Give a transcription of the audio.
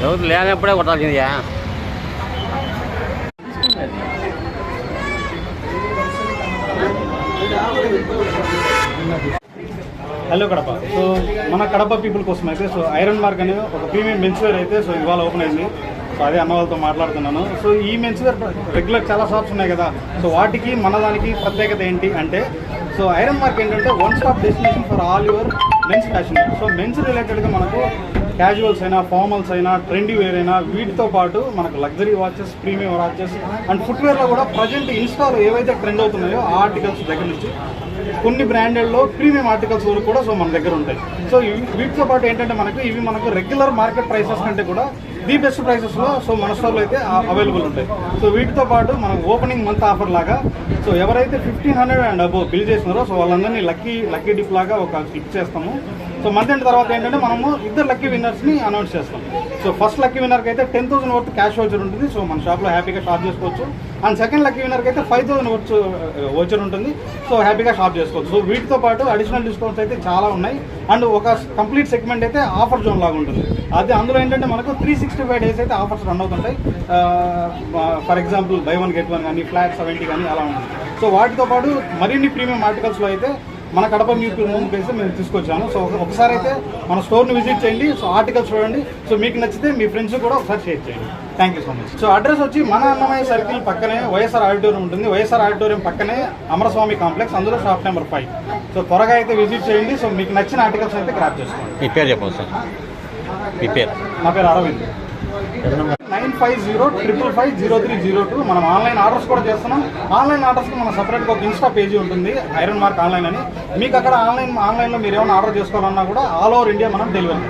ఎవరు లేనప్పుడే కొట్టాల్సిందియా. Hello Kadapa. So మన కడప పీపుల్ కోసం అయితే సో ఐరన్ మార్క్ అనే ఒక ప్రీమియం మెన్స్ వేర్ అయితే సో ఇవాళ ఓపెన్ అయింది. సో అదే అన్న వాళ్ళతో మాట్లాడుతున్నాను. సో ఈ మెన్స్ వేర్ రెగ్యులర్ చాలా షాప్స్ ఉన్నాయి కదా, సో వాటికి మన దానికి ప్రత్యేకత ఏంటి అంటే సో ఐరన్ మార్క్ ఏంటంటే one stop destination for all your men's fashion. So men's రిలేటెడ్గా మనకు క్యాజువల్స్ అయినా, ఫార్మల్స్ అయినా, ట్రెండీ వేర్ అయినా, వీటితో పాటు మనకు luxury watches, premium watches and ఫుట్వేర్లో కూడా ప్రజెంట్ ఇన్స్టాలో ఏవైతే ట్రెండ్ అవుతున్నాయో ఆ ఆర్టికల్స్ దగ్గర నుంచి కొన్ని బ్రాండెడ్లో ప్రీమియం ఆర్టికల్స్ వరకు కూడా సో మన దగ్గర ఉంటాయి. సో వీటితో పాటు ఏంటంటే ఇవి మనకు రెగ్యులర్ మార్కెట్ ప్రైసెస్ కంటే కూడా ది బెస్ట్ ప్రైసెస్లో సో మన స్టోర్లో అయితే అవైలబుల్ ఉంటాయి. సో వీటితో పాటు మనం ఓపెనింగ్ మంత్ ఆఫర్ లాగా సో ఎవరైతే 1500 అండ్ అబోవ్ బిల్ చేసినారో సో వాళ్ళందరినీ లక్కీ డిప్ లాగా ఒక క్లిక్ చేస్తాము. సో మంత్ ఎండ్ తర్వాత ఏంటంటే మనము 2 లక్కీ విన్నర్స్ని అనౌన్స్ చేస్తాం. సో ఫస్ట్ లక్కీ విన్నర్కి అయితే 10,000 వర్త్ క్యాష్ వోచర్ ఉంటుంది. సో మన షాప్లో హ్యాపీగా షాప్ చేసుకోవచ్చు. అండ్ సెకండ్ లక్కీ విన్నర్కి అయితే 5,000 వర్త్ వోచర్ ఉంటుంది. సో హ్యాపీగా షాప్ చేసుకోవచ్చు. సో వీటితో పాటు అడిషనల్ డిస్కౌంట్స్ అయితే చాలా ఉన్నాయి. అండ్ ఒక కంప్లీట్ సెగ్మెంట్ అయితే ఆఫర్ జోన్ లాగా ఉంటుంది. అది అందులో ఏంటంటే మనకు 365 డేస్ అయితే ఆఫర్స్ రన్ అవుతుంటాయి. ఫర్ ఎగ్జాంపుల్ బై 1 get 1 కానీ, ఫ్లాట్ 70 కానీ అలా ఉంటుంది. సో వాటితో పాటు మరిన్ని ప్రీమియం ఆర్టికల్స్లో అయితే మన కడప మీకు ముందుకు అయితే మేము తీసుకొచ్చాను. సో ఒకసారి అయితే మన స్టోర్ని విజిట్ చేయండి. సో ఆర్టికల్స్ చూడండి. సో మీకు నచ్చితే మీ ఫ్రెండ్స్ కూడా ఒకసారి షేర్ చేయండి. Thank you so much. So address వచ్చి మన అన్నమయ్య సర్కిల్ పక్కనే వైఎస్ఆర్ ఆడిటోరియం ఉంటుంది. వైఎస్ఆర్ ఆడిటోరియం పక్కనే అమరస్వామి కాంప్లెక్స్, అందులో షాప్ నెంబర్ 5. సో త్వరగా అయితే విజిట్ చేయండి. సో మీకు నచ్చిన ఆర్టికల్స్ అయితే గ్రాప్ చేసుకోండి. మీ పేరు చెప్పండి సార్. మీ పేరు? నా పేరు అరవింద్. 9505550302. మనం ఆన్లైన్ ఆర్డర్స్ కూడా చేస్తున్నాం. ఆన్లైన్ ఆర్డర్స్కి మన సపరేట్గా ఒక ఇన్స్టా పేజీ ఉంటుంది, ఐరన్ మార్క్ ఆన్లైన్ అని. మీకు అక్కడ ఆన్లైన్లో మీరు ఏమైనా ఆర్డర్ చేసుకోవాలన్నా కూడా ఆల్ ఓవర్ ఇండియా మనం డెలివరీ.